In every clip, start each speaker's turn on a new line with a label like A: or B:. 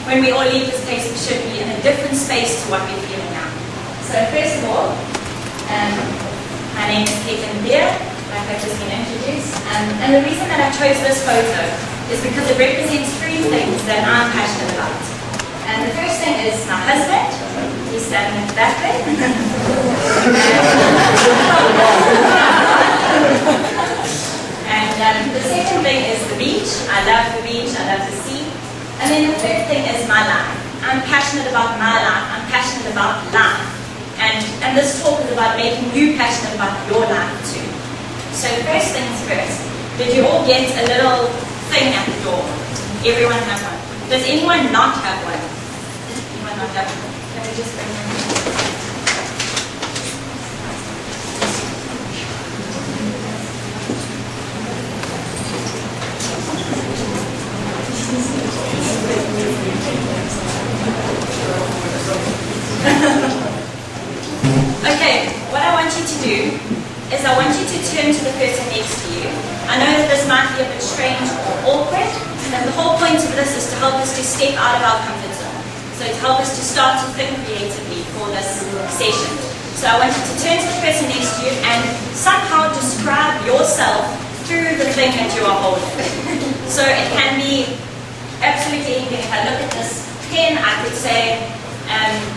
A: when we all leave this place, we should be in a different space to what we're feeling now. So first of all, my name is Caitlyn, like I've just been introduced. And the reason that I chose this photo is because it represents three things that I'm passionate about. And the first thing is my husband. He's standing that way. And the second thing is the beach. I love the beach, I love the sea. And then the third thing is my life. I'm passionate about my life. I'm passionate about life. And this talk is about making you passionate about your life too. So first things first, did you all get a little thing at the door? Everyone have one. Does anyone not have one? Anyone not have one? Can we just bring them in? Okay, what I want you to do is I want you to turn to the person next to you. I know that this might be a bit strange or awkward, and the whole point of this is to help us to step out of our comfort zone. So to help us to start to think creatively for this session. So I want you to turn to the person next to you and somehow describe yourself through the thing that you are holding. So it can be absolutely anything. If I look at this pen, I could say,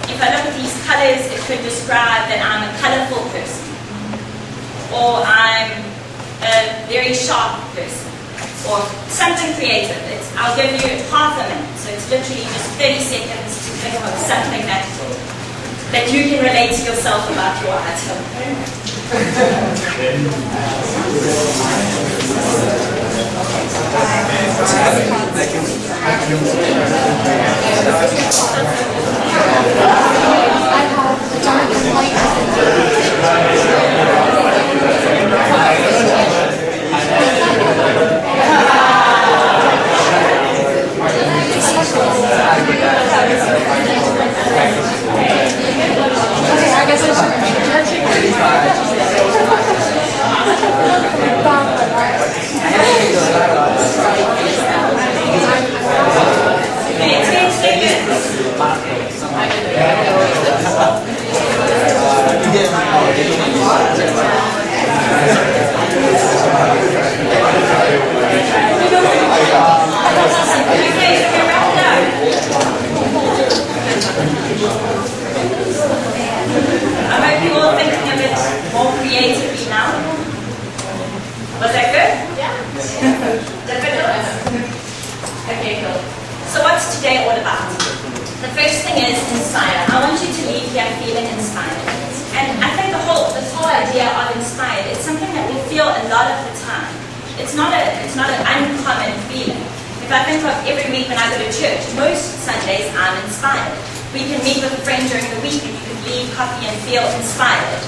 A: if I look at these colors, it could describe that I'm a colorful person. Or I'm a very sharp person. Or something creative. I'll give you half a minute. So it's literally just 30 seconds to think of something that you can relate to yourself about your item. I hope you're all thinking a bit more creatively now. Was that good? Yeah. Okay, cool. So what's today all about? The first thing is inspire. I want you to leave here feeling inspired. And I think this whole idea of inspired is something that we feel a lot of the time. It's not an uncommon feeling. If I think of every week when I go to church, most Sundays I'm inspired. We can meet with a friend during the week and you can leave coffee and feel inspired.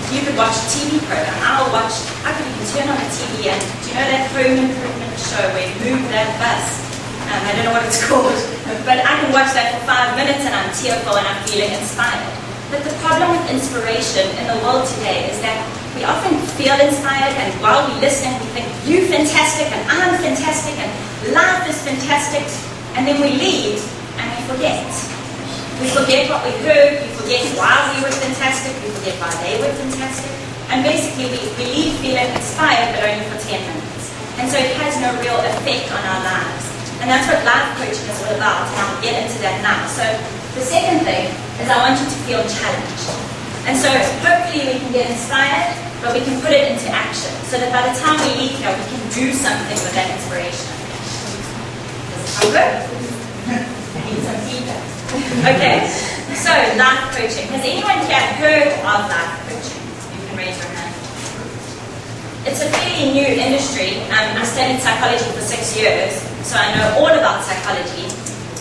A: You could watch a TV program. I could even turn on a TV and do you know that home improvement show where you move that bus? I don't know what it's called, but I can watch that for 5 minutes and I'm tearful and I'm feeling inspired. But the problem with inspiration in the world today is that we often feel inspired and while we listen we think, you're fantastic and I'm fantastic and life is fantastic, and then we leave and we forget. We forget what we heard, we forget why we were fantastic, we forget why they were fantastic, and basically we leave feeling inspired but only for 10 minutes. And so it has no real effect on our lives. And that's what life coaching is all about, and I'll get into that now. So the second thing is I want you to feel challenged. And so hopefully we can get inspired, but we can put it into action, so that by the time we leave here, we can do something with that inspiration. Does it sound good? I need some feedback. Okay, so life coaching. Has anyone here heard of life coaching? You can raise your hand. It's a fairly new industry. I studied psychology for 6 years, so I know all about psychology.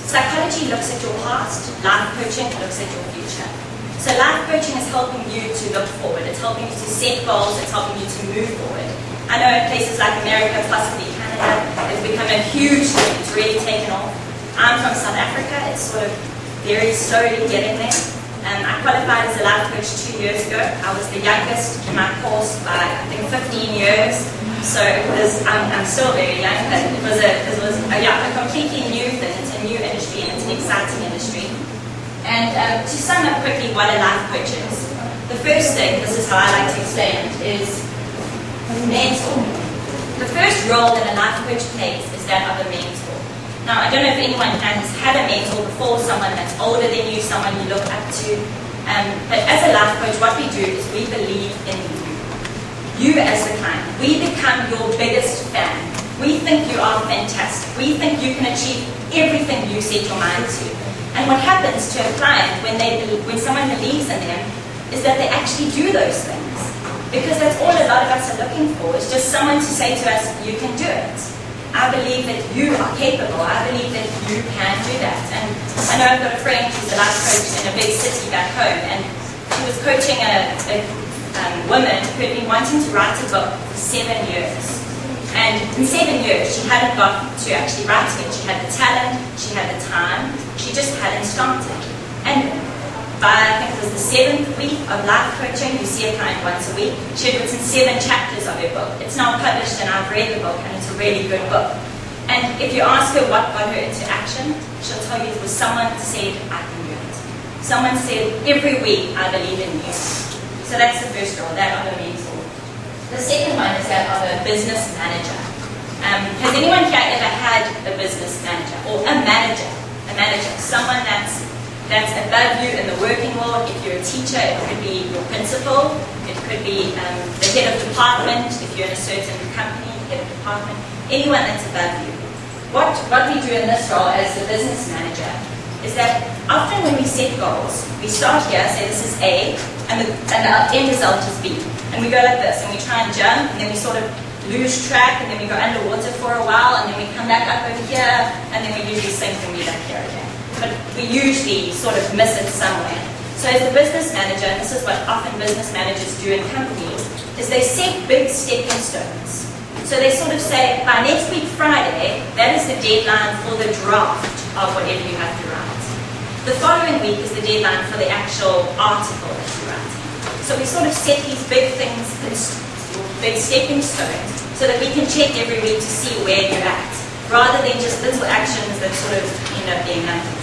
A: Psychology looks at your past, life coaching looks at your future. So life coaching is helping you to look forward, it's helping you to set goals, it's helping you to move forward. I know in places like America, possibly Canada, it's become a huge thing, it's really taken off. I'm from South Africa, it's sort of very slowly getting there. I qualified as a life coach 2 years ago. I was the youngest in my course by, I think, 15 years. So I'm still very young, but it was a completely new thing. It's a new industry. exciting industry. And to sum up quickly what a life coach is, the first thing, this is how I like to explain it, is mentor. The first role that a life coach plays is that of a mentor. Now, I don't know if anyone has had a mentor before, someone that's older than you, someone you look up to. But as a life coach, what we do is we believe in you. You as the client. We become your biggest fan. We think you are fantastic. We think you can achieve everything you set your mind to. And what happens to a client when someone believes in them is that they actually do those things. Because that's all a lot of us are looking for, is just someone to say to us, you can do it. I believe that you are capable. I believe that you can do that. And I know I've got a friend who's a life coach in a big city back home, and she was coaching a woman who had been wanting to write a book for 7 years. And in 7 years, she hadn't got to actually writing it. She had the talent, she had the time, she just hadn't started. And by, I think it was the 7th week of life coaching, you see a client once a week, she had written 7 chapters of her book. It's now published and I've read the book, and it's a really good book. And if you ask her what got her into action, she'll tell you it was someone said, I can do it. Someone said, every week, I believe in you. So that's the first role, that of a mentor. The second one is that of a business manager. Has anyone here ever had a business manager or a manager? A manager, someone that's above you in the working world. If you're a teacher, it could be your principal, it could be the head of department, if you're in a certain company, head of department, anyone that's above you. What we do in this role as the business manager is that often when we set goals, we start here, say this is A, and our end result is B. And we go like this, and we try and jump, and then we sort of lose track, and then we go underwater for a while, and then we come back up over here, and then we usually sink and we're back here again. But we usually sort of miss it somewhere. So as the business manager, and this is what often business managers do in companies, is they set big stepping stones. So they sort of say, by next week Friday, that is the deadline for the draft of whatever you have to write. The following week is the deadline for the actual article that you write. So we sort of set these big things, big stepping stones, so that we can check every week to see where you're at, rather than just little actions that sort of end up being nothing.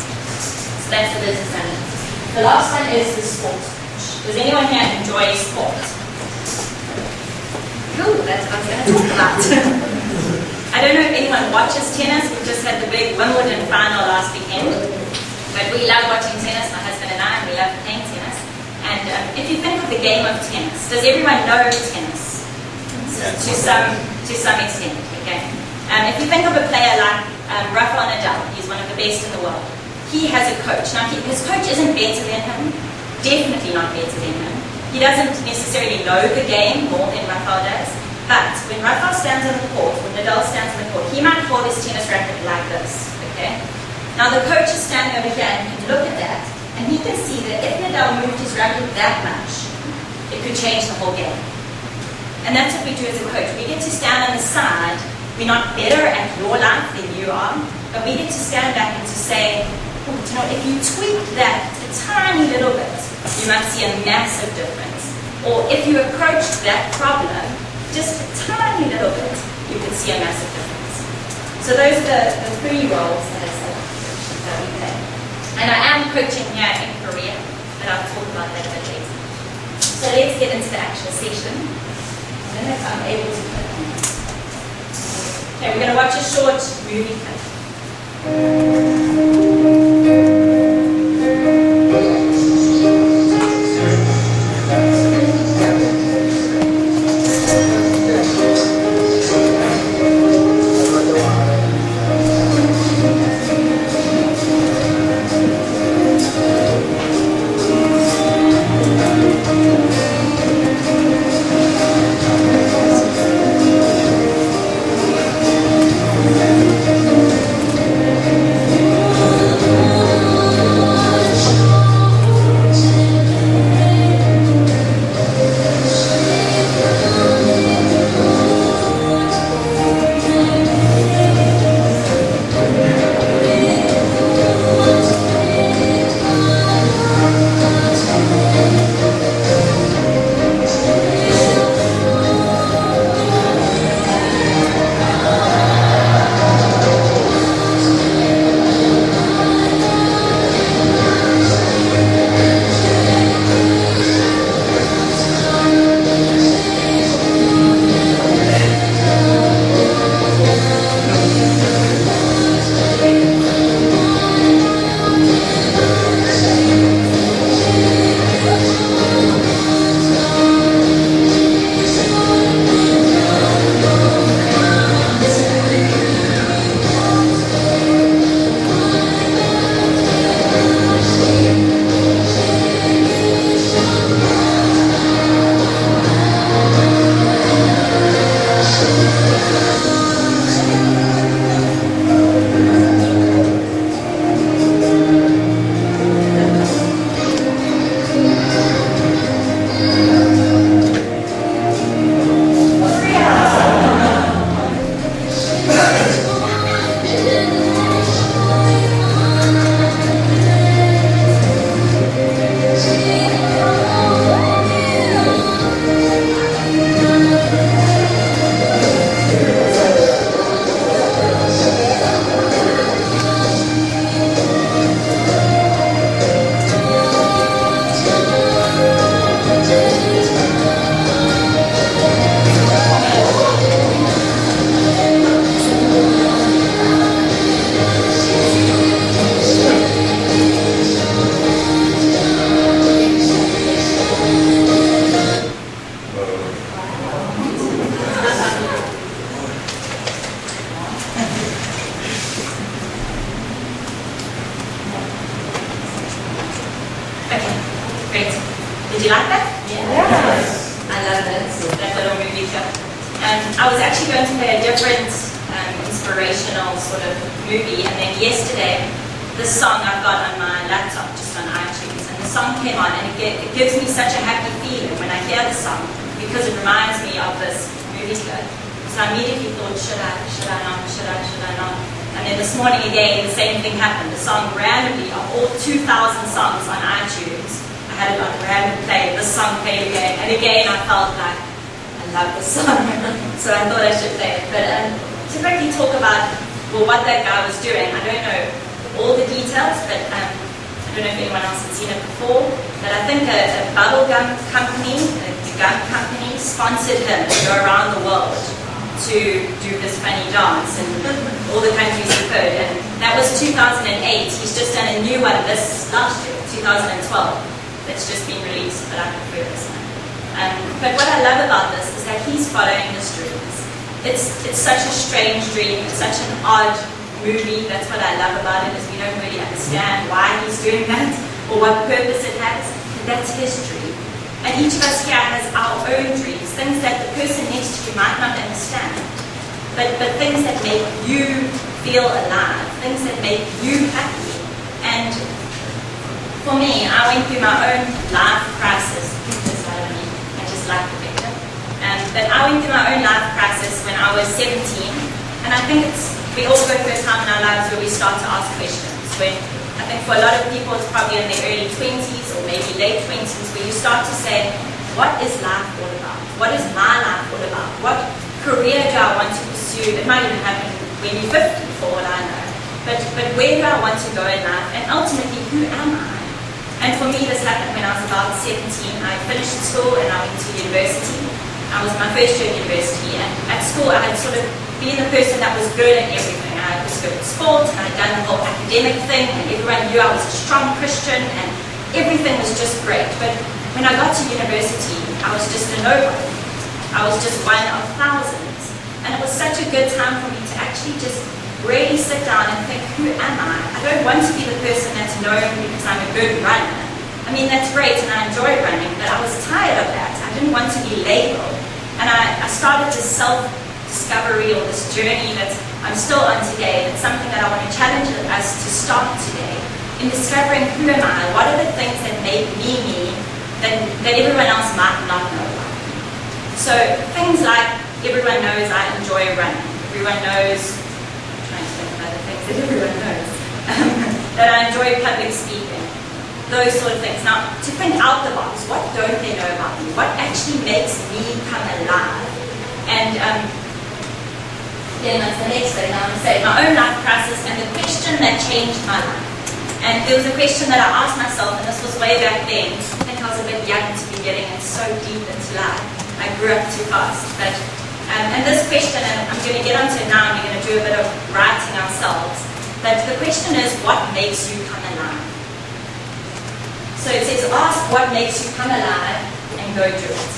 A: So that's the business manager. The last one is the sport coach. Does anyone here enjoy sport? Ooh, that's what I was going to talk about. I don't know if anyone watches tennis. We just had the big Wimbledon final last weekend. But we love watching tennis, my husband and I, and we love playing tennis. And if you think of the game of tennis, does everyone know tennis? To some extent, okay? If you think of a player like Rafael Nadal, he's one of the best in the world. He has a coach. Now, his coach isn't better than him, definitely not better than him. He doesn't necessarily know the game more than Rafael does. But when Rafael stands on the court, when Nadal stands on the court, he might hold his tennis racket like this, okay? Now, the coach is standing over here and can look at that, and he can see that if Nadal moved his racket that much, it could change the whole game. And that's what we do as a coach. We get to stand on the side. We're not better at your life than you are, but we get to stand back and to say, oh, you know, if you tweak that a tiny little bit, you might see a massive difference. Or if you approach that problem just a tiny little bit, you can see a massive difference. So those are the 3 roles that we play. And I am coaching here in Korea, but I'll talk about that a bit later. So let's get into the actual session. I don't know if I'm able to click on that. Okay, we're going to watch a short movie clip. Great. Did you like that?
B: Yes.
A: I love that little movie show. I was actually going to play a different inspirational sort of movie, and then yesterday, this song I've got on my laptop, just on iTunes, and the song came on, and it gives me such a happy feeling when I hear the song, because it reminds me of this movie clip. So I immediately thought, should I not? And then this morning again, the same thing happened. The song randomly, of all 2,000 songs on iTunes, I had it on random play, this song played again, and again I felt like, I love this song, so I thought I should play it. But to quickly talk about, well, what that guy was doing, I don't know all the details, but I don't know if anyone else had seen it before, but I think a bubble gum company, a gum company, sponsored him to go around the world to do this funny dance in all the countries he could, and that was 2008. He's just done a new one this last year, 2012, that's just been released, but I prefer this one. But what I love about this is that he's following his dreams. It's such a strange dream, it's such an odd movie. That's what I love about it, is we don't really understand why he's doing that or what purpose it has. That's his dream. And each of us here has our own dreams, things that the person next to you might not understand, but things that make you feel alive, things that make you happy. And for me, I went through my own life crisis. I just like the picture. But I went through my own life crisis when I was 17, and I think we all go through a time in our lives where we start to ask questions. When I think for a lot of people it's probably in their early 20s or maybe late 20s where you start to say, what is life all about? What is my life all about? What career do I want to pursue? It might even happen when you're 50 for all I know. But where do I want to go in life? And ultimately, who am I? And for me, this happened when I was about 17. I finished school and I went to university. I was my first year in university, and at school I had sort of been the person that was good at everything. I was good at sports, and I'd done the whole academic thing, and everyone knew I was a strong Christian, and everything was just great. But when I got to university, I was just a nobody. I was just one of thousands. And it was such a good time for me to actually just really sit down and think, who am I? I don't want to be the person that's known because I'm a good runner. I mean, that's great, and I enjoy running, but I was tired of that. I didn't want to be labeled. And I started this self-discovery, or this journey that I'm still on today. It's something that I want to challenge us to start today, in discovering who am I, what are the things that make me me, that everyone else might not know about me. So things like, everyone knows I enjoy running. Everyone knows, I'm trying to think of other things that everyone knows, that I enjoy public speaking. Those sort of things. Now, to think out the box, what don't they know about me? What actually makes me come alive? And then that's the next thing I'm going to say, my own life crisis and the question that changed my life. And there was a question that I asked myself, and this was way back then. I think I was a bit young to be getting it so deep into life. I grew up too fast. But and this question, and I'm going to get onto it now, and we're going to do a bit of writing ourselves. But the question is, what makes you come alive? So it says, ask what makes you come alive and go do it.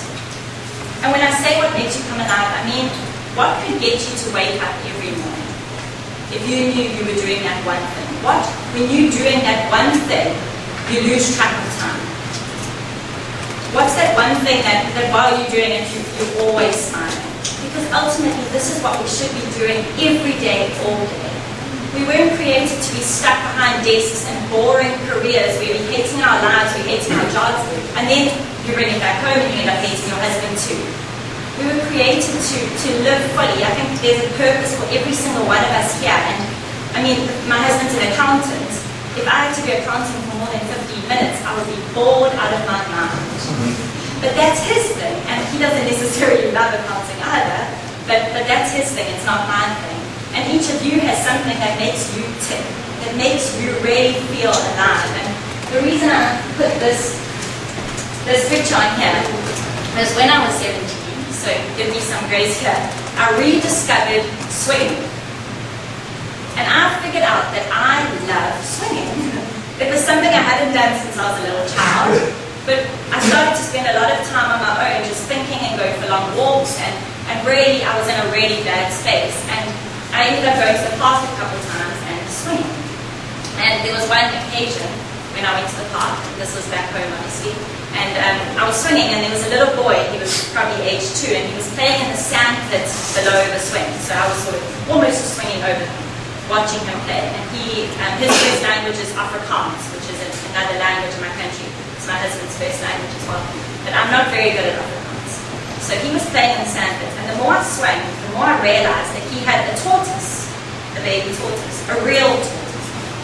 A: And when I say what makes you come alive, I mean, what could get you to wake up every morning? If you knew you were doing that one thing. What, when you're doing that one thing, you lose track of time? What's that one thing that while you're doing it, you're always smiling? Because ultimately, this is what we should be doing every day, all day. We weren't created to be stuck behind desks and boring careers where we're hating our lives, we're hating our jobs, and then you bring it back home and you end up hating your husband too. We were created to live fully. I think there's a purpose for every single one of us here. And I mean, my husband's an accountant. If I had to be accounting for more than 15 minutes, I would be bored out of my mind. But that's his thing, and he doesn't necessarily love accounting either, but that's his thing, it's not my thing. And each of you has something that makes you tick, that makes you really feel alive. And the reason I put this picture on here was when I was 17, so give me some grace here, I rediscovered swinging. And I figured out that I love swinging. It was something I hadn't done since I was a little child, but I started to spend a lot of time on my own just thinking and going for long walks, and really I was in a really bad space. And I ended up going to the park a couple of times and swinging. And there was one occasion when I went to the park. This was back home, obviously. And I was swinging, and there was a little boy. He was probably age 2, and he was playing in the sand pit below the swing. So I was sort of almost swinging over him, watching him play. And his first language is Afrikaans, which is another language in my country. It's my husband's first language as well. But I'm not very good at Afrikaans. So he was playing in the sand pit, and the more I swung, the more I realized that he had a tortoise, a baby tortoise, a real tortoise.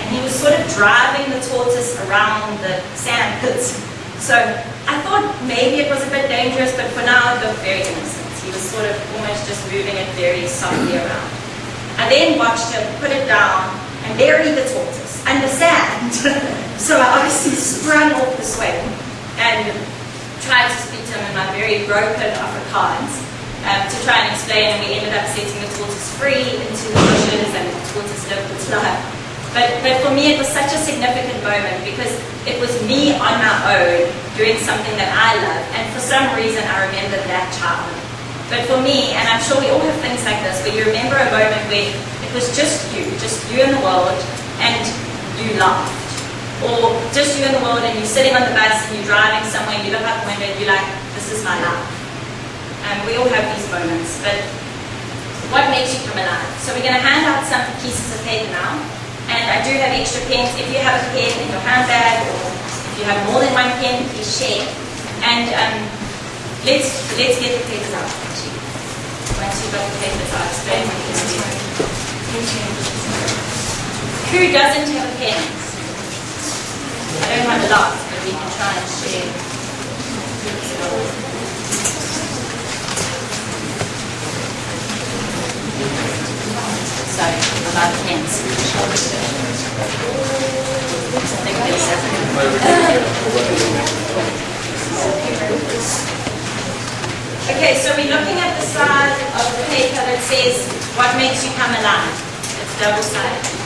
A: And he was sort of driving the tortoise around the sand pits. So I thought maybe it was a bit dangerous, but for now it looked very innocent. He was sort of almost just moving it very softly around. I then watched him put it down and bury the tortoise under sand. So I obviously sprung off the swing and tried to speak to him in my very broken Afrikaans to try and explain, and we ended up setting the tortoise free into the bushes, and the tortoise lived its life. But for me, it was such a significant moment because it was me on my own doing something that I love, and for some reason I remembered that child. But for me, and I'm sure we all have things like this, where you remember a moment where it was just you in the world, and you laughed. Or just you in the world, and you're sitting on the bus, and you're driving somewhere, and you look out the window, and you're like, this is my life. And we all have these moments, but what makes you come alive? So we're going to hand out some pieces of paper now. And I do have extra pens. If you have a pen in your handbag, or if you have more than one pen, please share. And let's get the papers out. Once you've got the papers, I'll explain what you can do. Who doesn't have a pen? I don't have a lot, but we can try and share. Sorry, about the pens. Okay, so we're looking at the side of the paper that says, what makes you come alive? It's double-sided.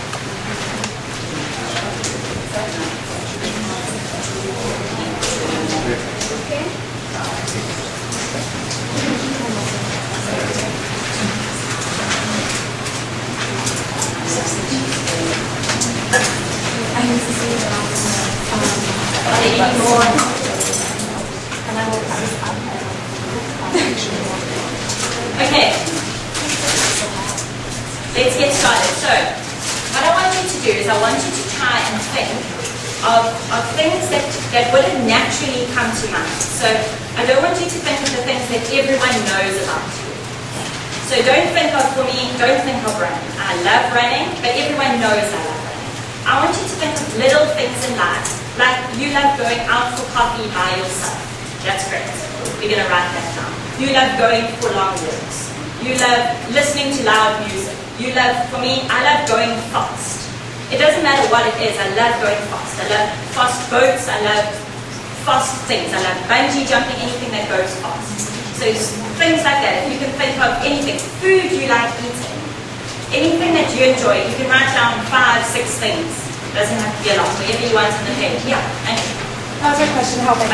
A: Okay, let's get started. So, what I want you to do is I want you to try and think of things that wouldn't naturally come to mind. So, I don't want you to think of the things that everyone knows about you. So don't think of running. I love running, but everyone knows I love running. I want you to think of little things in life, like you love going out for coffee by yourself. That's great. We're going to write that down. You love going for long walks. You love listening to loud music. For me, I love going fast. It doesn't matter what it is, I love going fast. I love fast boats, I love fast things. I love bungee jumping, anything that goes fast. So things like that. If you can think of anything, food you like eating, anything that you enjoy, you can write down 5, 6 things. Doesn't have to be a lot, whatever you want on the page. Yeah. And
B: that was my question. How many?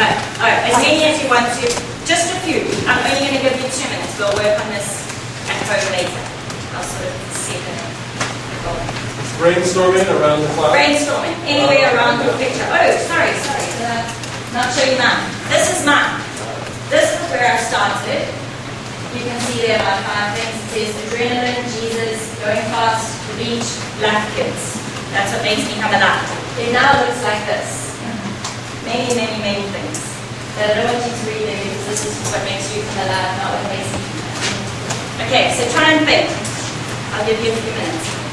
A: as many as you want to. Just a few. I'm only going to give you 2 minutes. We'll work on this at home later. I'll sort of see the goal.
C: Brainstorming around the cloud?
A: Brainstorming. Anywhere around the picture. Oh, sorry. Did I not show you mine? This is mine. This is where I started. You can see there are 5 things. It says adrenaline, Jesus, going fast, the beach, black kids. That's what makes me come alive. It now looks like this. Many, many, many things. But I don't want you to read it because this is what makes you come alive, not what makes me come alive. Okay, so try and think. I'll give you a few minutes.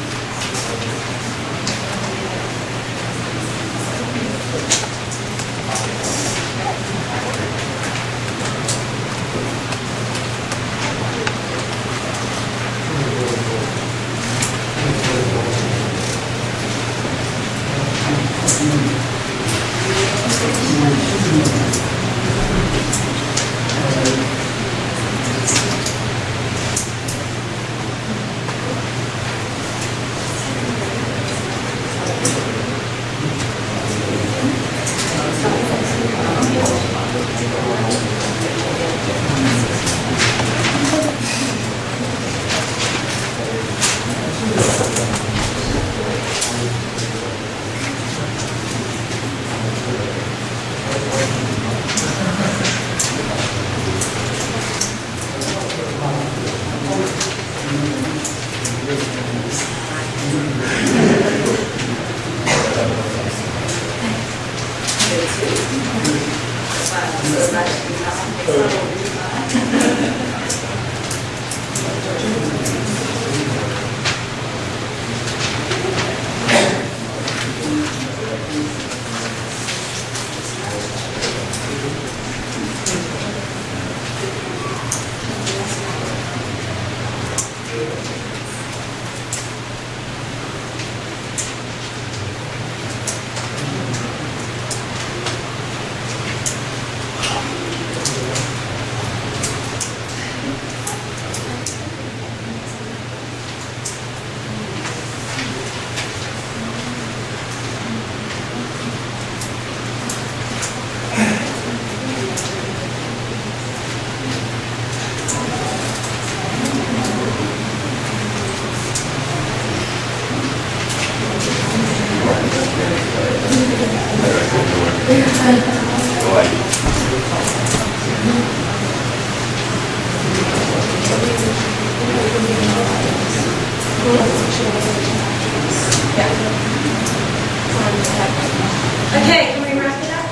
A: Okay, can we wrap it up?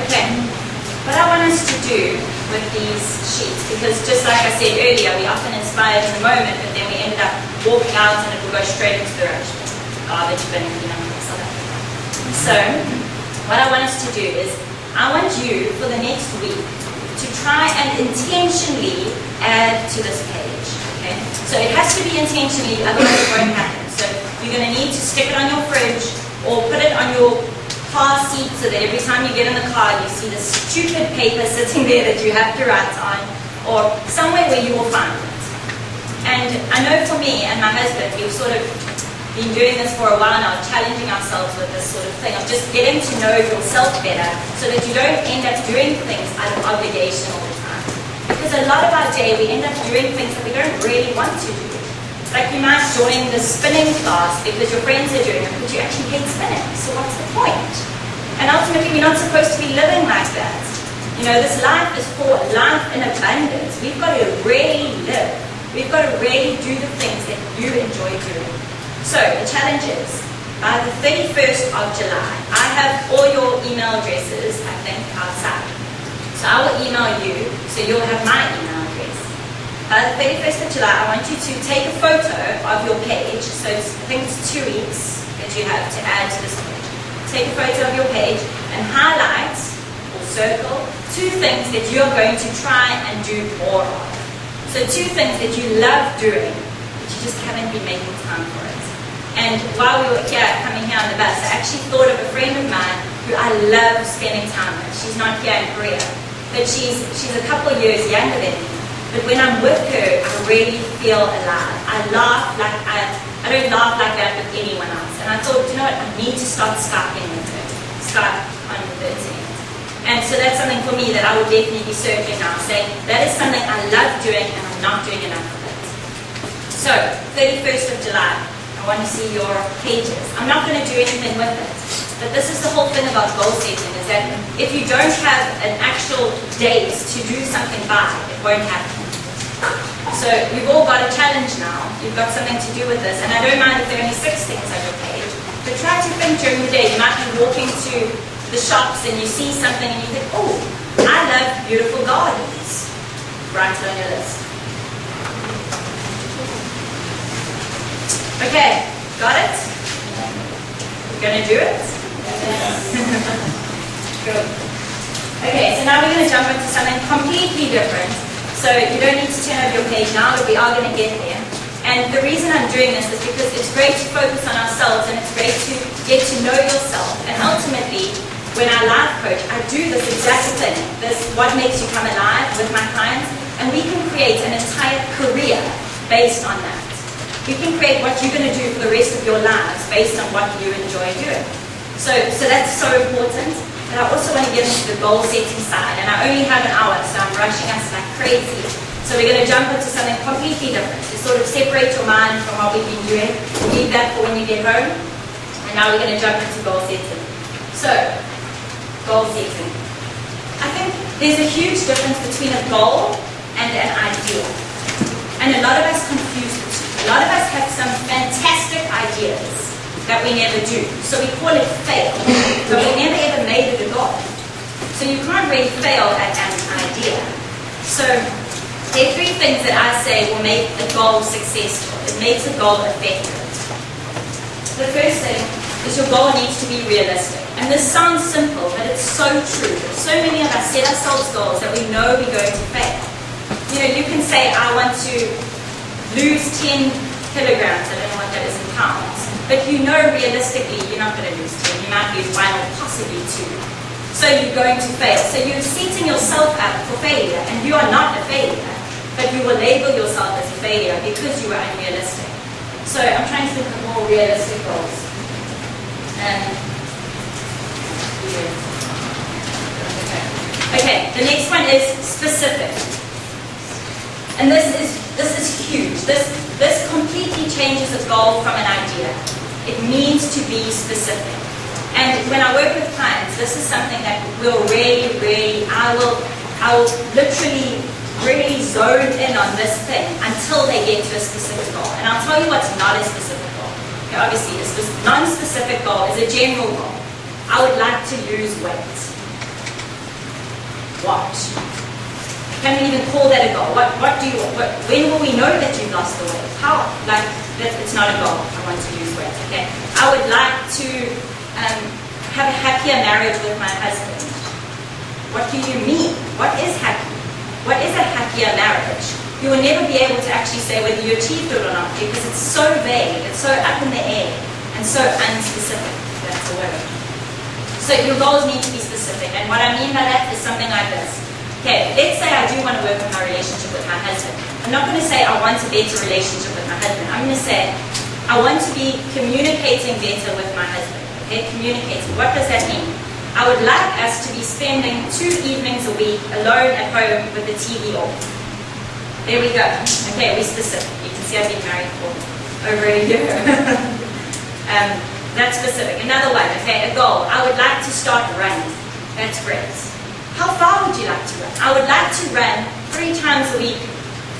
A: Okay, what I want us to do with these sheets, because just like I said earlier, we often inspire in the moment, but then we ended up walking out and it will go straight into the garbage bin, South Africa. So, what I want us to do is, I want you, for the next week, to try and intentionally add to this page, okay? So it has to be intentionally, otherwise it won't happen. So you're going to need to stick it on your fridge or put it on your car seat so that every time you get in the car you see this stupid paper sitting there that you have to write on, or somewhere where you will find it. And I know for me and my husband, we've sort of been doing this for a while now, challenging ourselves with this sort of thing of just getting to know yourself better so that you don't end up doing things out of obligation all the time. Because a lot of our day we end up doing things that we don't really want to do. Like you might join the spinning class because your friends are doing it, but you actually hate spinning, so what's the point? And ultimately we're not supposed to be living like that. You know, this life is for life in abundance. We've got to really live. We've got to really do the things that you enjoy doing. So, the challenge is, by the 31st of July, I have all your email addresses, I think, outside. So I will email you, so you'll have my email address. By the 31st of July, I want you to take a photo of your page, so I think it's 2 weeks that you have to add to this page. Take a photo of your page and highlight or circle 2 things that you're going to try and do more of. So 2 things that you love doing, but you just haven't been making time for it. And while we were coming here on the bus, I actually thought of a friend of mine who I love spending time with. She's not here in Korea, but she's a couple of years younger than me. But when I'm with her, I really feel alive. I laugh like I don't laugh like that with anyone else. And I thought, you know what, I need to start Skyping with her. Skype on the 13th. And so that's something for me that I would definitely be searching now, saying that is something I love doing and I'm not doing enough of it. So, 31st of July. I want to see your pages. I'm not going to do anything with it. But this is the whole thing about goal setting, is that if you don't have an actual date to do something by, it won't happen. So you've all got a challenge now. You've got something to do with this. And I don't mind if there are only 6 things on your page. But try to think during the day. You might be walking to the shops and you see something and you think, oh, I love beautiful gardens. Write it on your list. Okay, got it? We're going to do it? Yes. Good. Okay, so now we're going to jump into something completely different. So you don't need to turn over your page now, but we are going to get there. And the reason I'm doing this is because it's great to focus on ourselves and it's great to get to know yourself. And ultimately, when I life coach, I do this exact thing. This what makes you come alive with my clients, and we can create an entire career based on that. You can create what you're going to do for the rest of your lives based on what you enjoy doing. So that's so important. And I also want to get into the goal setting side. And I only have an hour, so I'm rushing us like crazy. So we're going to jump into something completely different to sort of separate your mind from what we've been doing. Leave that for when you get home. And now we're going to jump into goal setting. So, goal setting. I think there's a huge difference between a goal and an ideal. And a lot of us confuse the two. A lot of us have some fantastic ideas, that we never do. So we call it fail, but we never ever made it a goal. So you can't really fail at an idea. So there are 3 things that I say will make a goal successful. It makes a goal effective. The first thing is your goal needs to be realistic. And this sounds simple, but it's so true. So many of us set ourselves goals that we know we're going to fail. You know, you can say, I want to lose 10 kilograms. I don't know what that is in pounds. But you know realistically you're not going to lose 10. You might lose 1 or possibly 2. So you're going to fail. So you're setting yourself up for failure. And you are not a failure. But you will label yourself as a failure because you are unrealistic. So I'm trying to think of more realistic goals. Okay, the next one is specific. And this is huge. This completely changes a goal from an idea. It needs to be specific. And when I work with clients, this is something that will I will literally really zone in on this thing until they get to a specific goal. And I'll tell you what's not a specific goal. Okay, obviously, a non-specific goal is a general goal. I would like to lose weight. What? Can we even call that a goal? When will we know that you've lost the weight? How? Like, it's not a goal. I want to lose weight. Okay. I would like to have a happier marriage with my husband. What do you mean? What is happy? What is a happier marriage? You will never be able to actually say whether you achieved it or not because it's so vague, it's so up in the air, and so unspecific. That's the word. So your goals need to be specific, and what I mean by that is something like this. Okay, let's say I do want to work on my relationship with my husband. I'm not going to say I want a better relationship with my husband. I'm going to say I want to be communicating better with my husband. Okay, communicating. What does that mean? I would like us to be spending 2 evenings a week alone at home with the TV off. There we go. Okay, we're specific. You can see I've been married for over a year. That's specific. Another one, okay, a goal. I would like to start running. That's great. How far would you like to run? I would like to run 3 times a week,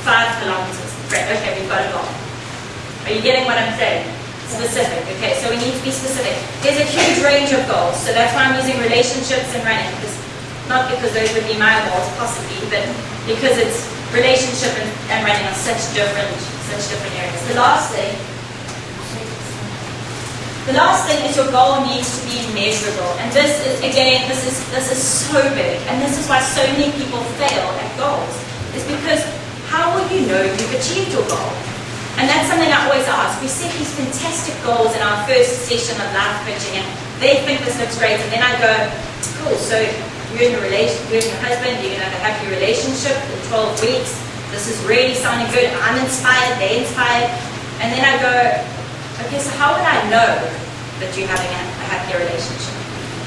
A: 5 kilometers. Great, okay, we've got a goal. Are you getting what I'm saying? Specific, okay, so we need to be specific. There's a huge range of goals, so that's why I'm using relationships and running. Not because those would be my goals, possibly, but because it's relationship and running are such different areas. The last thing is your goal needs to be measurable. And this is so big. And this is why so many people fail at goals. Is because how will you know you've achieved your goal? And that's something I always ask. We set these fantastic goals in our first session of life coaching and they think this looks great. And then I go, cool, so you're in a relationship, you and your husband, you're going to have a happy relationship in 12 weeks. This is really sounding good. I'm inspired, they're inspired. And then I go, okay, so how would I know that you're having a happier relationship?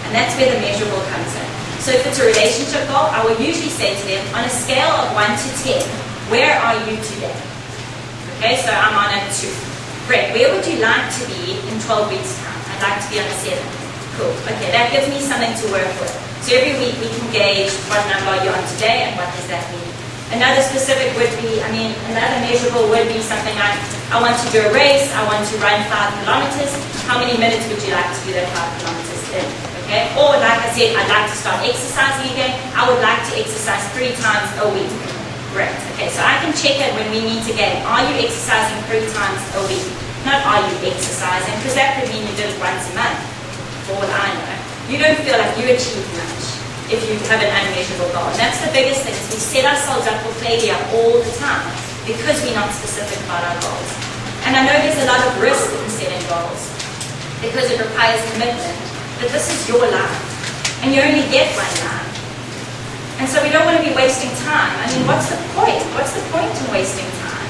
A: And that's where the measurable comes in. So if it's a relationship goal, I will usually say to them, on a scale of 1 to 10, where are you today? Okay, so I'm on a 2. Great, where would you like to be in 12 weeks' time? I'd like to be on a 7. Cool, okay, that gives me something to work with. So every week we can gauge what number are you on today and what does that mean. Another specific would be, another measurable would be something like, I want to do a race, I want to run 5 kilometers. How many minutes would you like to do that 5 kilometers in? Okay? Or like I said, I'd like to start exercising again. I would like to exercise 3 times a week. Great. Okay, so I can check it when we meet again. Are you exercising 3 times a week? Not are you exercising, because that could mean you did it once a month, for what I know. You don't feel like you achieved much if you have an unmeasurable goal. And that's the biggest thing, is we set ourselves up for failure all the time because we're not specific about our goals. And I know there's a lot of risk in setting goals because it requires commitment, but this is your life, and you only get one life. And so we don't want to be wasting time. What's the point? What's the point in wasting time?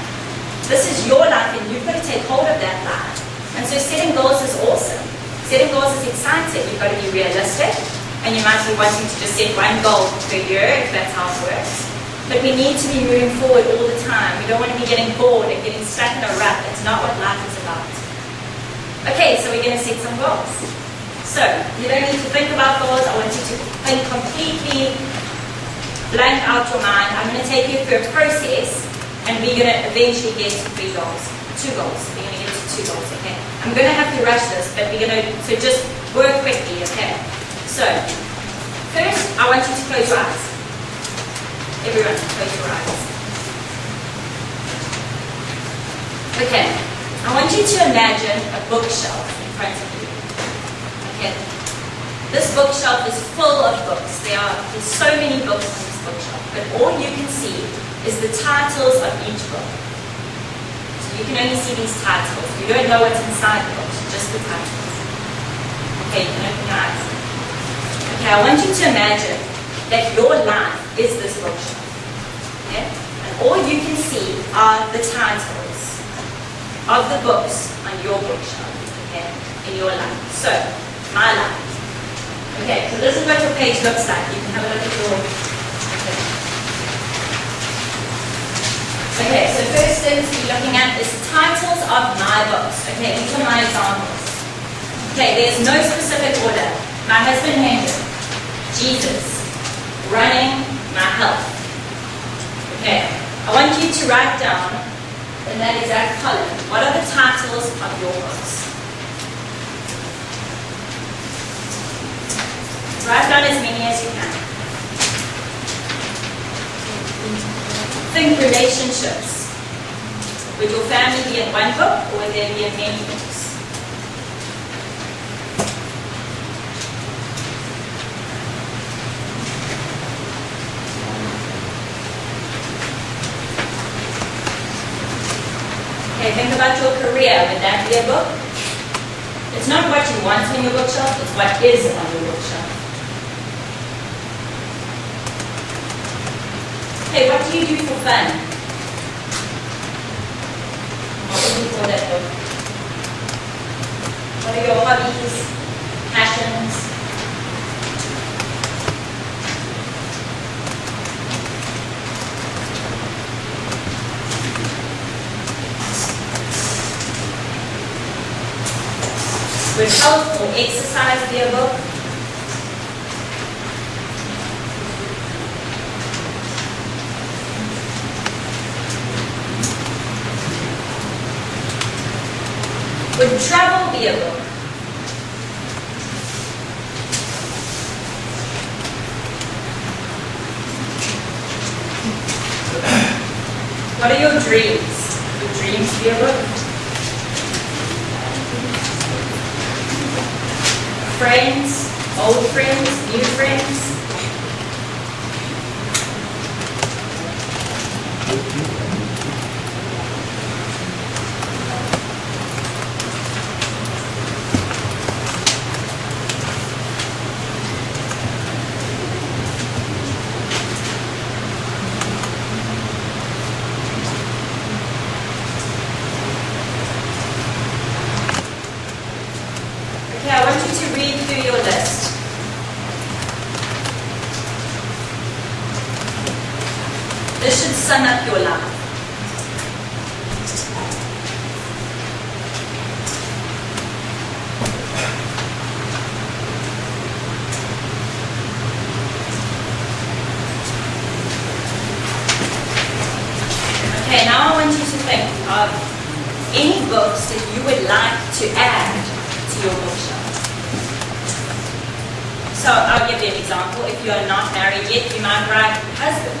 A: This is your life, and you've got to take hold of that life. And so setting goals is awesome. Setting goals is exciting. You've got to be realistic, and you might be wanting to just set one goal per year if that's how it works. But we need to be moving forward all the time. We don't want to be getting bored and getting stuck in a rut. That's not what life is about. Okay, so we're going to set some goals. So you don't need to think about goals. I want you to think completely blank out your mind. I'm going to take you through a process, and we're going to eventually get to 3 goals. 2 goals. We're going to get to 2 books, okay? I'm going to have to rush this, but so just work quickly, okay? So, first, I want you to close your eyes. Everyone, close your eyes. Okay, I want you to imagine a bookshelf in front of you. Okay, this bookshelf is full of books. There's so many books on this bookshelf, but all you can see is the titles of each book. So you can only see these titles. You don't know what's inside the books, just the titles. Okay, you can open your eyes. Okay, I want you to imagine that your life is this bookshelf. Okay? And all you can see are the titles of the books on your bookshelf, okay, in your life. So, my life. Okay, so this is what your page looks like. You can have a look at your... Okay, so first thing to be looking at is titles of my books. Okay, these are my examples. Okay, there's no specific order. My husband Hendrik, Jesus, running, my health. Okay, I want you to write down in that exact column, what are the titles of your books? Write down as many as you can. Think relationships. Would your family be in one book or would there be in many books? Okay, think about your career. Would that be a book? It's not what you want on your bookshelf, it's what is on your bookshelf. Okay, what do you do for fun? What would you call that book? What are your hobbies, passions? Would health or exercise be a book? Would travel be a book? What are your dreams? Would dreams be a book? Friends, old friends, new friends. Okay, I want you to read through your list. This should sum up your life. Okay, now I want you to think of any books that you would like to add to your bookshelf. So I'll give you an example. If you are not married yet, you might write husband.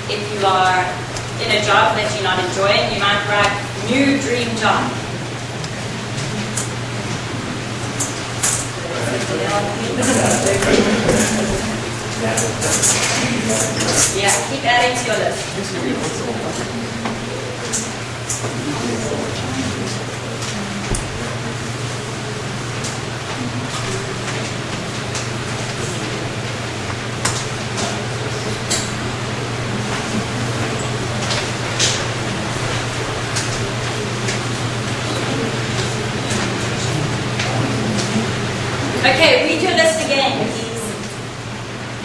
A: If you are in a job that you're not enjoying, you might write new dream job. Yeah, keep adding to your list. Okay, read your list again, please.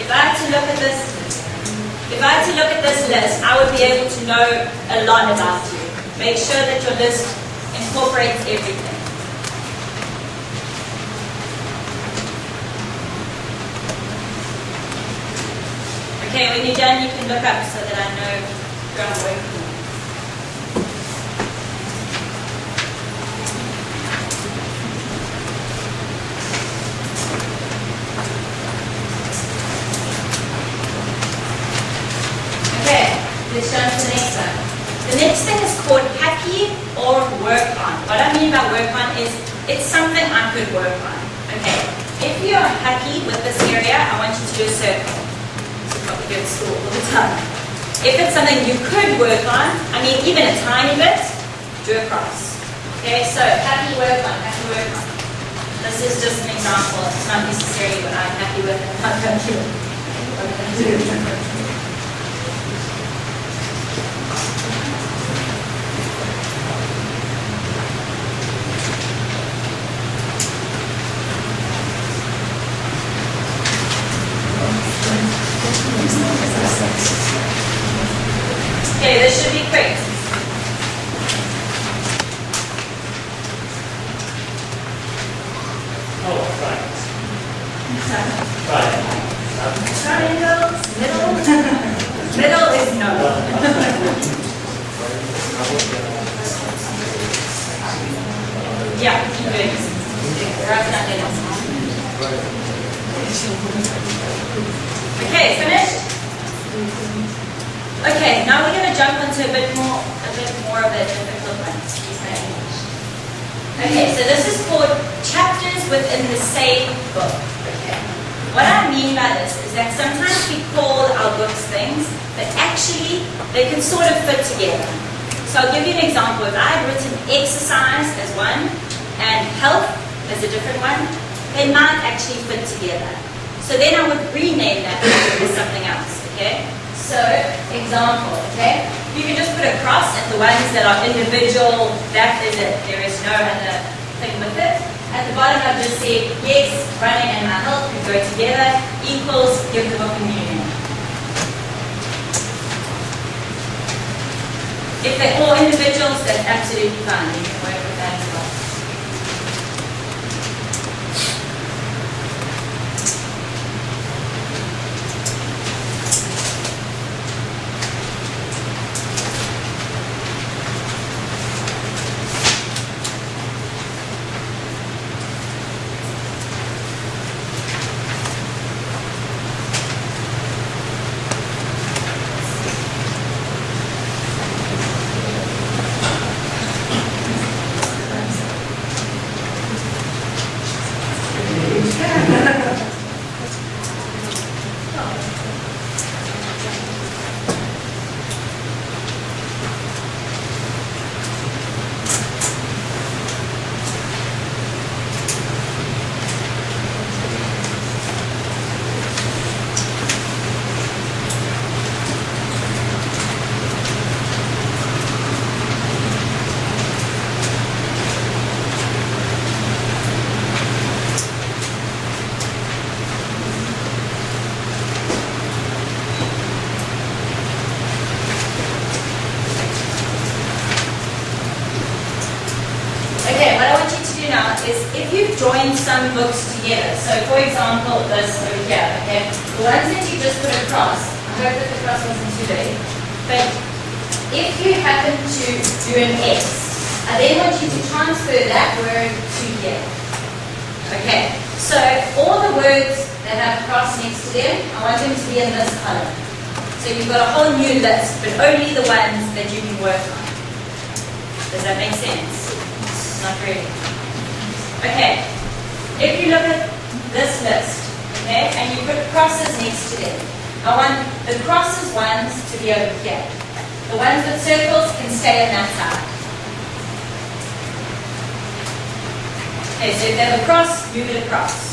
A: If I had to look at this list, I would be able to know a lot about you. Make sure that your list incorporates everything. Okay, when you're done, you can look up so that I know where I'm working. Let's jump to the next one. The next thing is called happy or work on. What I mean by work on is it's something I could work on. Okay. If you're happy with this area, I want you to do a circle. This is what we do at school all the time. If it's something you could work on, I mean even a tiny bit, do a cross. Okay, so happy work on, happy work on. This is just an example. It's not necessarily what I'm happy with and not happy with. Okay, this should be quick. Triangles, middle. Middle is no. Yeah, keep doing this. Okay, finished? Okay, now we're going to jump into a bit more of a difficult one. Okay, so this is called chapters within the same book. Okay. What I mean by this is that sometimes we call our books things, but actually they can sort of fit together. So I'll give you an example. If I had written exercise as one and health as a different one, they might actually fit together. So then I would rename that as something else, okay? So, example, okay? You can just put a cross at the ones that are individual, that is it. There is no other thing with it. At the bottom I've just said, yes, running and my health can go together, equals, give the book a new name. If they're all individuals, that's absolutely fine. You can work with that as well. Is if you've joined some books together, so for example, this over here, okay, the ones that you just put across, I hope that the cross wasn't too big, but if you happen to do an X, I then want you to transfer that word to here. Okay, so all the words that have a cross next to them, I want them to be in this column. So you've got a whole new list, but only the ones that you can work on. Does that make sense? Not really. Okay, if you look at this list, okay, and you put crosses next to them, I want the crosses ones to be over here. The ones with circles can stay on that side. Okay, so if they have a cross, move it across.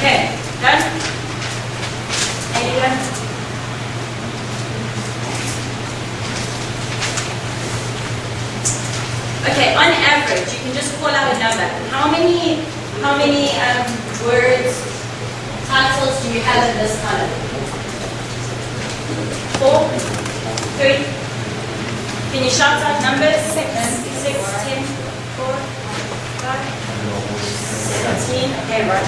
A: Okay, done? Anyone? Okay, on average, you can just call out a number. How many words, titles do you have in this column? 4, 3. Can you shout out numbers? 6, 10, 4, 5, 17. Okay, right.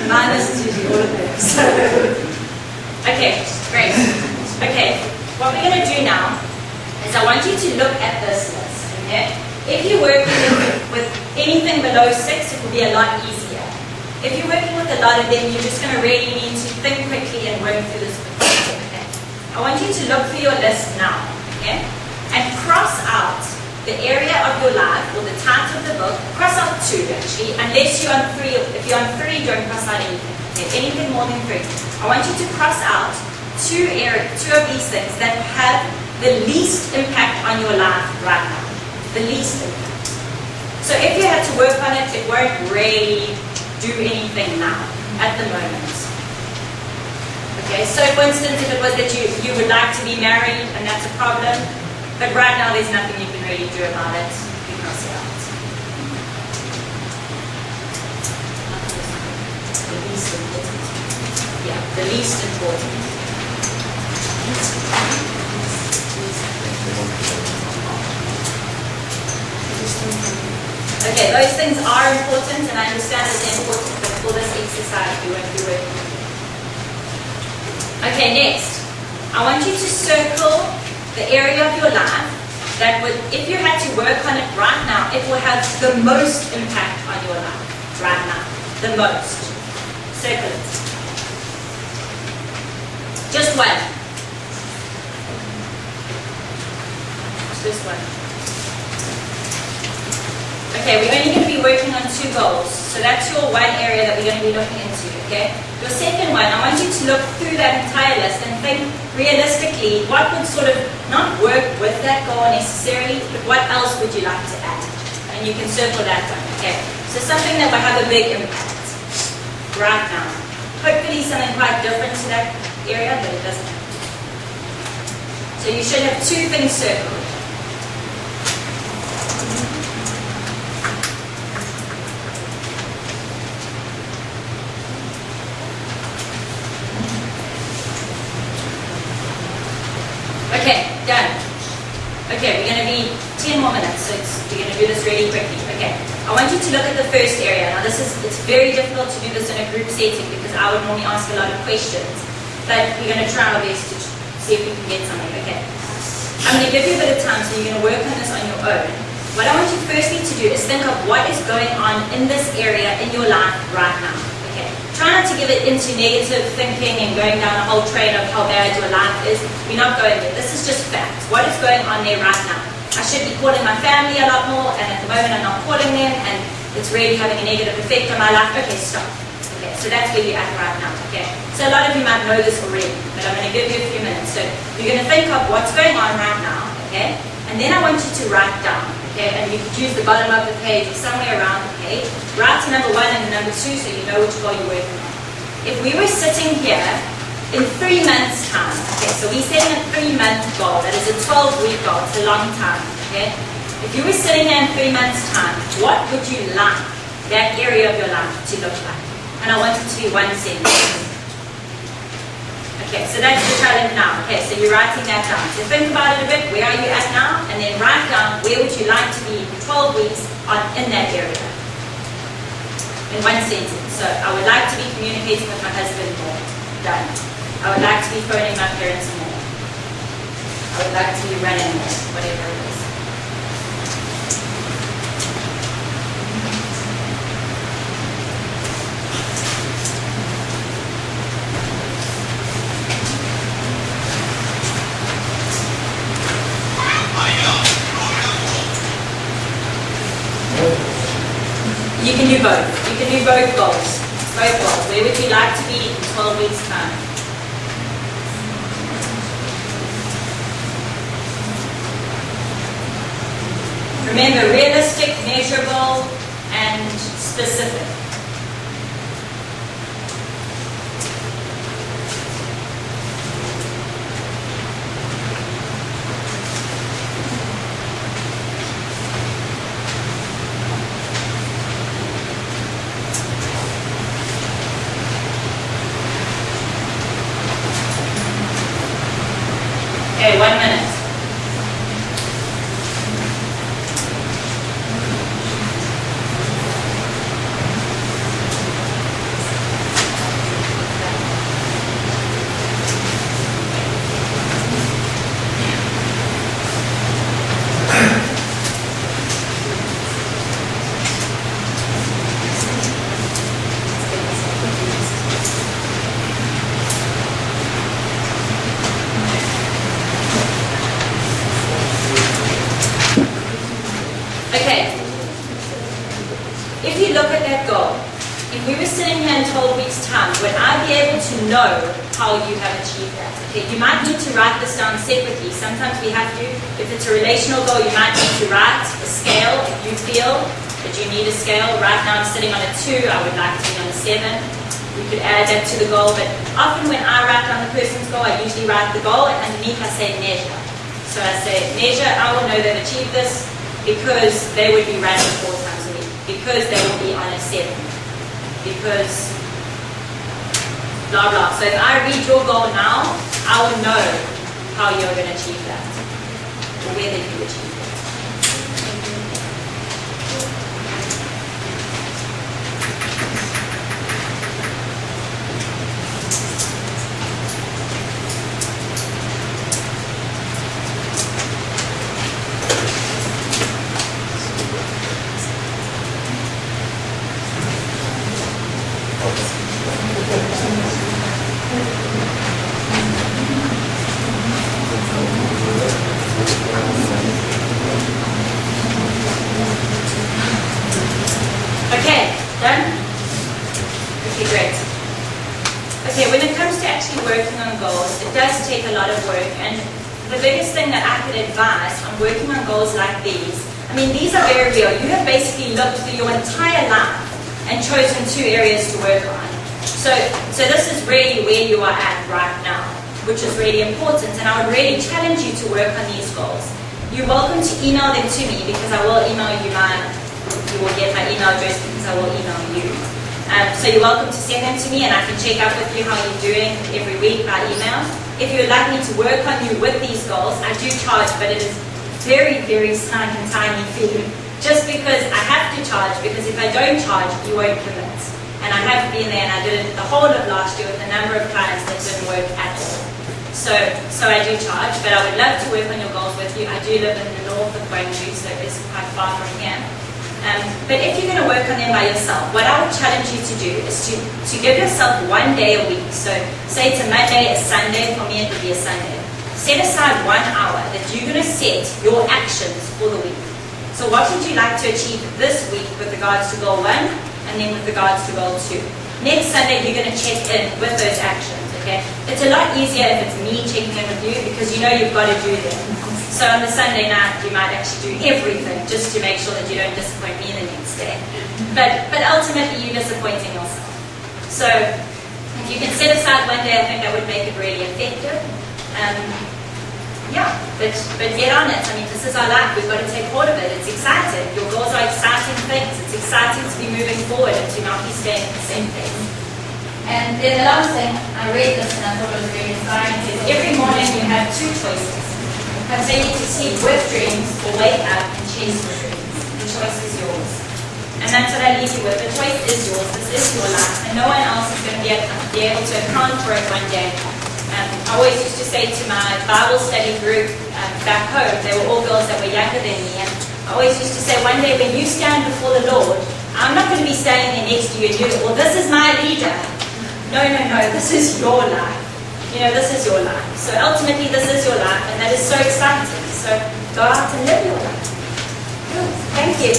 A: Minus 2, all of them. Okay, great. Okay, what we're going to do now is I want you to look at this list. Okay? If you're working with anything below 6, it will be a lot easier. If you're working with a lot of them, you're just going to really need to think quickly and work through this quickly. Okay? I want you to look through your list now, okay? And cross out the area of your life or the title of the book. Cross out 2 actually, unless you're on 3. If you're on 3, don't cross out anything. Okay? Anything more than 3. I want you to cross out 2 of these things that have the least impact on your life right now. The least impact. So if you had to work on it, it won't really do anything now, at the moment. Okay, so for instance, if it was that you would like to be married and that's a problem, but right now there's nothing you can really do about it, you cross it out. The least important. Yeah, the least important. Okay, those things are important, and I understand that they're important, but for this exercise, we won't be working with them. Okay, next. I want you to circle the area of your life that would, if you had to work on it right now, it will have the most impact on your life right now. The most. Circle it. Just one. Just one. Okay, we're only going to be working on 2 goals. So that's your one area that we're going to be looking into, okay? Your second one, I want you to look through that entire list and think realistically what would sort of not work with that goal necessarily, but what else would you like to add? And you can circle that one, okay? So something that will have a big impact right now. Hopefully something quite different to that area, but it doesn't have to. So you should have 2 things circled. Okay, done. Okay, we're going to be 10 more minutes, so we're going to do this really quickly. Okay, I want you to look at the first area. Now it's very difficult to do this in a group setting because I would normally ask a lot of questions, but we're going to try our best to see if we can get something. Okay, I'm going to give you a bit of time, so you're going to work on this on your own. What I want you firstly to do is think of what is going on in this area in your life right now. Okay, try not to give it into negative thinking and going down a whole train of how bad your life is. We're not going there. This is just facts. What is going on there right now? I should be calling my family a lot more, and at the moment I'm not calling them, and it's really having a negative effect on my life. Okay, stop. Okay, so that's where you're at right now. Okay, so a lot of you might know this already, but I'm going to give you a few minutes. So you're going to think of what's going on right now, okay? And then I want you to write down, okay? And you could use the bottom of the page or somewhere around the page. Write to number 1 and number 2 so you know which goal you're working on. If we were sitting here in 3 months' time, okay, so we're setting a 3-month goal. That is a 12-week goal. It's a long time, okay? If you were sitting here in 3 months' time, what would you like that area of your life to look like? And I want it to be 1 sentence. Okay, so that's the challenge now. Okay, so you're writing that down. So think about it a bit. Where are you at now? And then write down where would you like to be for 12 weeks in that area. In 1 sentence. So I would like to be communicating with my husband more. Done. I would like to be phoning my parents more. I would like to be running more. Whatever it is. You can do both. You can do both goals. Both goals. Where would you like to be in 12 weeks' time? Remember, realistic, measurable, and specific. Okay, 1 minute. Okay, if you look at that goal, if we were sitting here in 12 weeks' time, would I be able to know how you have achieved that? Okay, you might need to write this down separately. Sometimes we have to, if it's a relational goal, you might need to write a scale. If you feel that you need a scale, right now I'm sitting on a 2, I would like to be on a 7. We could add that to the goal, but often when I write down the person's goal, I usually write the goal, and underneath I say measure. So I say, measure, I will know they've achieved this, because they would be running 4 times a week, because they would be on a 7, because blah blah. So if I read your goal now, I will know how you're going to achieve that, or whether you achieve it. Okay, done? Okay, great. Okay, when it comes to actually working on goals, it does take a lot of work, and the biggest thing that I could advise on working on goals like these, I mean, these are very real. You have basically looked through your entire life and chosen 2 areas to work on. So this is really where you are at right now, which is really important, and I would really challenge you to work on these goals. You're welcome to email them to me, because I will email you you will get my email address, because I will email you. So you're welcome to send them to me, and I can check up with you how you're doing every week by email. If you would like me to work on you with these goals, I do charge, but it is very, very snug and tiny fee. Just because I have to charge, because if I don't charge, you won't commit. And I have been there, and I did it the whole of last year with a number of clients that didn't work at all. So I do charge, but I would love to work on your goals with you. I do live in the north of Guangzhou, so it's quite far from here. But if you're going to work on them by yourself, what I would challenge you to do is to give yourself 1 day a week. So say it's a Monday, a Sunday, for me it would be a Sunday. Set aside 1 hour that you're going to set your actions for the week. So what would you like to achieve this week with regards to goal 1, and then with regards to goal 2? Next Sunday you're going to check in with those actions, okay? It's a lot easier if it's me checking in with you, because you know you've got to do them. So on the Sunday night, you might actually do everything just to make sure that you don't disappoint me the next day. But ultimately, you're disappointing yourself. So if you can set aside 1 day, I think that would make it really effective. Yeah, but get on it. I mean, this is our life. We've got to take hold of it. It's exciting. Your goals are exciting things. It's exciting to be moving forward and to not be staying in the same place. And then the last thing, I read this and I thought it was very inspiring, is every morning you have 2 choices. Continue to sleep with dreams, or wake up and chase your dreams. The choice is yours. And that's what I leave you with. The choice is yours. This is your life. And no one else is going to be able to account for it one day. I always used to say to my Bible study group back home, they were all girls that were younger than me, and I always used to say, one day when you stand before the Lord, I'm not going to be standing there next to you and you go, well, this is my leader. No, this is your life. You know, this is your life. So ultimately, this is your life, and that is so exciting. So go out and live your life. Cool. Thank you.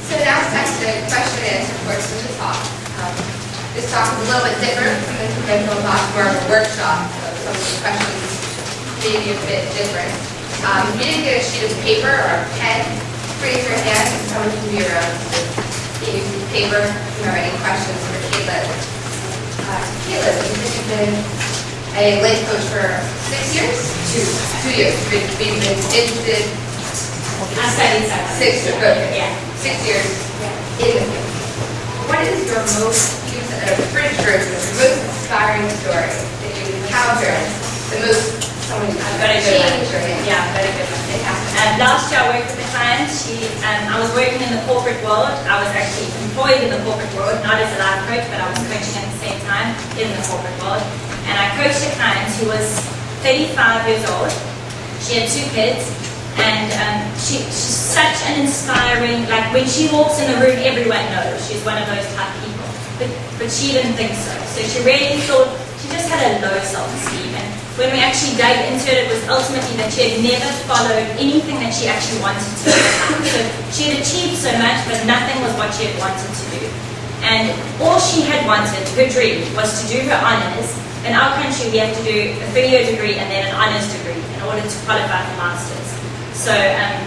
D: So now it's time to question and answer portion of the talk. This talk is a little bit different from the conventional talk, more of a workshop. So some of the questions may be a bit different. If you didn't get a sheet of paper or a pen, raise your hand and someone can be around to get you some paper if you have any questions for Caitlyn. Caitlyn, you've been a life coach for 6 years? 2 years. You've been interested
A: I studied psychology.
D: 6 years, okay.
A: Yeah.
D: 6 years in the field. What is your most, you said a British version of your most inspiring story that you encountered, the most, someone you
A: I've got a good one.
D: changed or
A: Yeah, I've got a good one. Last year I worked with a client. I was working in the corporate world. I was actually employed in the corporate world, not as a life coach, but I was coaching at the same time in the corporate world. And I coached a client who was 35 years old. She had 2 kids. And she's such an inspiring, like when she walks in the room, everyone knows she's one of those type of people. But she didn't think so. So she really thought, she just had a low self-esteem. And when we actually dug into it, it was ultimately that she had never followed anything that she actually wanted to do. So she had achieved so much, but nothing was what she had wanted to do. And all she had wanted, her dream, was to do her honours. In our country, we have to do a 3-year degree and then an honours degree in order to qualify for masters. So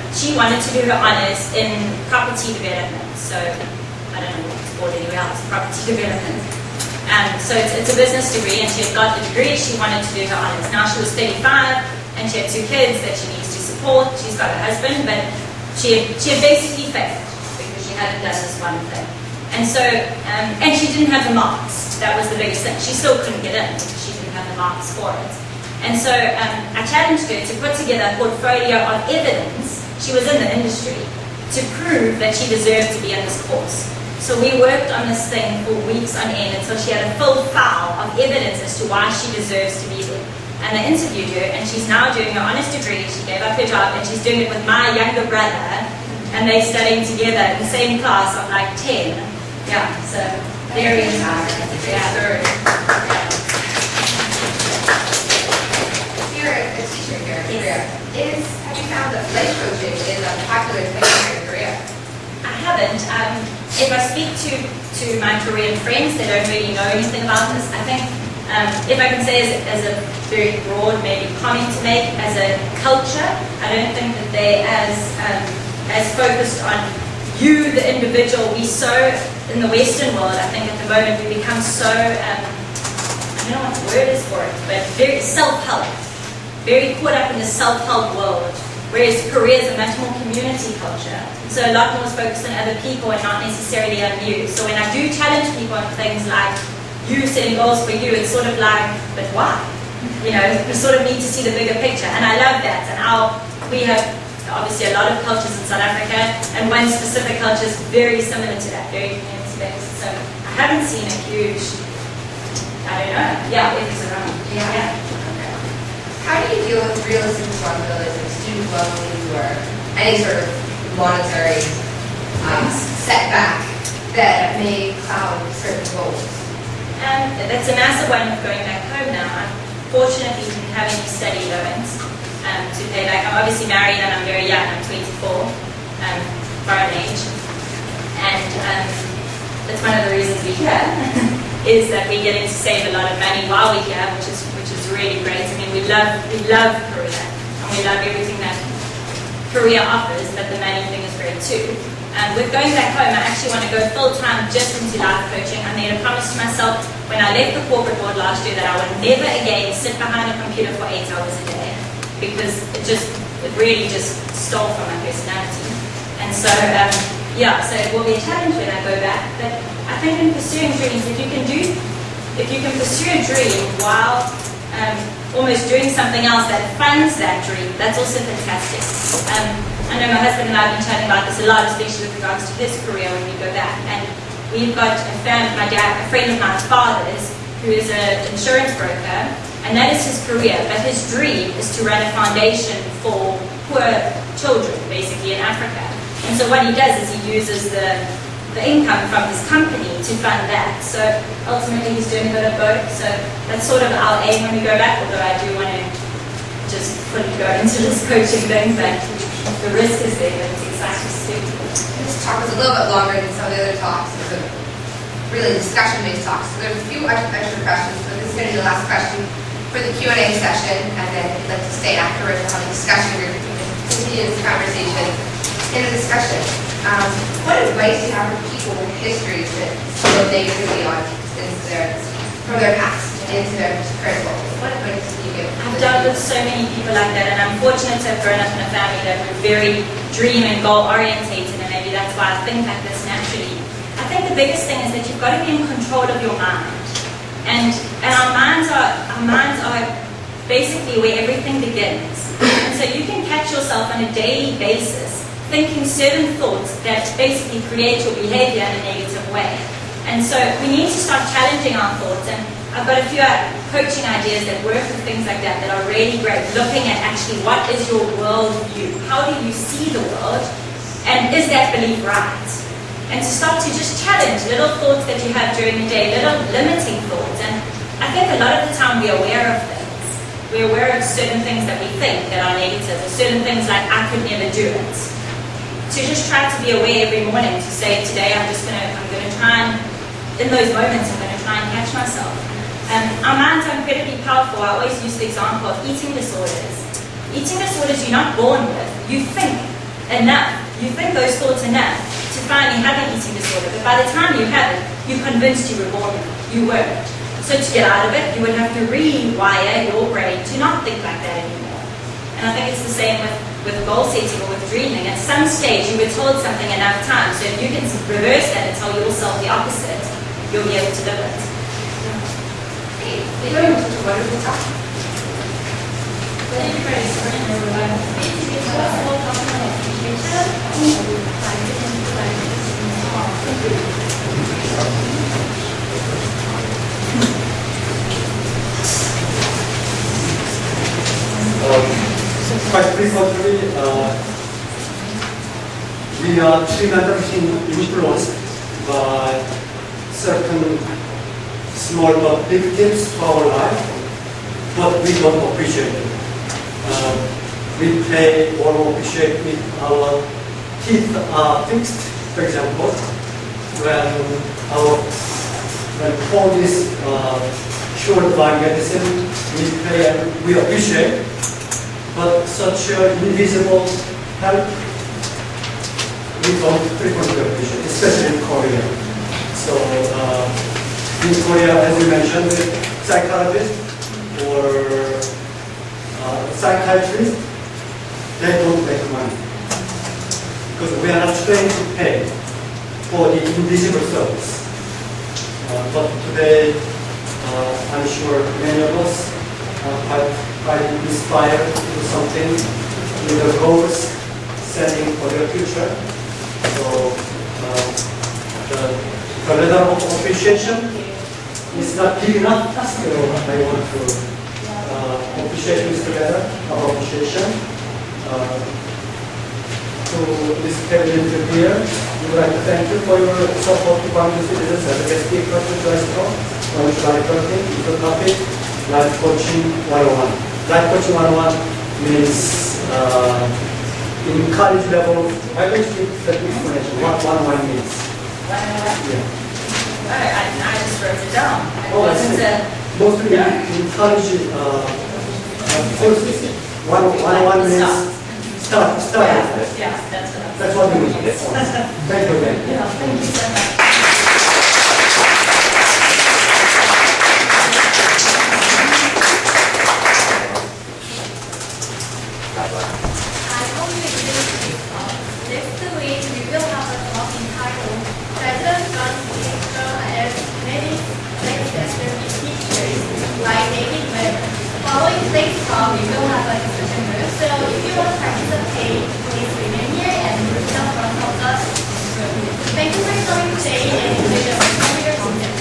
A: she wanted to do her honours in property development. So I don't know what it's called anywhere else, property development. So it's a business degree, and she had got the degree. She wanted to do her honours. Now she was 35, and she had 2 kids that she needs to support. She's got a husband, but she had basically failed because she hadn't done this one thing. And so, and she didn't have the marks. That was the biggest thing. She still couldn't get in because she didn't have the marks for it. And so I challenged her to put together a portfolio of evidence, she was in the industry, to prove that she deserved to be in this course. So we worked on this thing for weeks on end until she had a full file of evidence as to why she deserves to be there. And I interviewed her, and she's now doing her honours degree. She gave up her job, and she's doing it with my younger brother, and they're studying together in the same class of like 10. Yeah, so very inspiring. Yeah.
D: You're a teacher here in
A: Yes.
D: Korea. Have you found that life coaching is a popular thing here in Korea?
A: I haven't. If I speak to my Korean friends, they don't really know anything about this. I think, if I can say as a very broad maybe comment to make, as a culture, I don't think that they as focused on you, the individual. We so, in the Western world, I think at the moment we become so, I don't know what the word is for it, but very self-help. Very caught up in the self-help world, whereas Korea is a much more community culture. So a lot more is focused on other people and not necessarily on you. So when I do challenge people on things like you setting goals for you, it's sort of like, but why? You know, we sort of need to see the bigger picture. And I love that. And we have obviously a lot of cultures in South Africa, and one specific culture is very similar to that, very community-based. So I haven't seen a huge, I don't know, ethics around. Yeah.
D: How do you deal with realistic responsibilities like student loans or any sort of monetary setback that may cloud certain goals?
A: That's a massive one going back home now. Unfortunately, we didn't have any study loans to pay back. I'm obviously married and I'm very young. I'm 24, foreign age. And that's one of the reasons we're here, is that we're getting to save a lot of money while we're here, which is really great. I mean, we love Korea, and we love everything that Korea offers, but the money thing is great too. With going back home, I actually want to go full-time just into life coaching. I made a promise to myself when I left the corporate world last year that I would never again sit behind a computer for 8 hours a day, because it really just stole from my personality. And so, so it will be a challenge when I go back, but I think in pursuing dreams, if you can pursue a dream while almost doing something else that funds that dream, that's also fantastic. I know my husband and I have been chatting about this a lot, especially with regards to his career when we go back. And we've got a friend of mine's father's, who is an insurance broker, and that is his career. But his dream is to run a foundation for poor children, basically, in Africa. And so what he does is he uses the income from his company to fund that. So ultimately he's doing a bit of both. So that's sort of our aim when we go back, although I do want to just fully go into this coaching thing, but the risk is there, but it's exciting to do.
D: This talk was a little bit longer than some of the other talks. It was a really discussion-based talk. So there's a few extra questions, but this is going to be the last question for the Q&A session, and then if you'd like to stay afterwards and have a discussion group, we can continue this conversation in a discussion. What advice do you have for people with histories that feel negatively on from their past into their current goals? What advice do you give?
A: I've dealt with so many people like that, and I'm fortunate to have grown up in a family that were very dream and goal orientated, and maybe that's why I think like this naturally. I think the biggest thing is that you've got to be in control of your mind. And our minds are basically where everything begins. And so you can catch yourself on a daily basis thinking certain thoughts that basically create your behavior in a negative way. And so we need to start challenging our thoughts. And I've got a few coaching ideas that work with things like that that are really great, looking at actually what is your worldview? How do you see the world? And is that belief right? And to start to just challenge little thoughts that you have during the day, little limiting thoughts. And I think a lot of the time we're aware of things. We're aware of certain things that we think that are negative, or certain things like, I could never do it. To just try to be aware every morning, to say, today I'm going to try and, in those moments, I'm going to try and catch myself. Our minds are incredibly powerful. I always use the example of eating disorders. Eating disorders you're not born with. You think enough. You think those thoughts enough to finally have an eating disorder. But by the time you have it, you're convinced you were born with it. You weren't. So to get out of it, you would have to rewire your brain to not think like that anymore. And I think it's the same with goal setting or with dreaming. At some stage, you were told something enough times. So if you can reverse that and tell yourself the opposite, you'll be able to live it.
D: Very much to what we talk.
A: Thank you very
E: Quite frequently, we are tremendously influenced by certain small but big things to our life, but we don't appreciate it. We play or appreciate with our teeth are fixed, for example, when phone is cured by medicine, we play and we appreciate, but such invisible help, we don't frequently appreciate, especially in Korea. So, in Korea, as you mentioned, psychologists or psychiatrists, they don't make money. Because we are not trained to pay for the invisible service. But today, I'm sure many of us are inspired to do something with their goals, setting for their future. So, the level of appreciation is not big enough. So I want to appreciate this together, our appreciation. To this Caitlyn here, we would like to thank you for your support to Bangladesh citizens as a guest speaker to join us on July 13th. The topic, Life Coaching 101. Life Coaching 101 means in college level, I will give the explanation what 101 means.
A: 101?
E: Yeah.
A: I just wrote it down.
E: Mostly in college courses, 101 means start.
A: Yeah, that's what
E: That's what we mean. Thank you again.
A: Yeah, thank you so much.
F: Next week, we will have a talk entitled President John's Picture as Many Ancestors in Teachers by David Webb. Following today's talk, we will have a discussion group, so if you want to participate, please remain here and reach out front of us. Thank you for coming today and enjoy the rest of your content.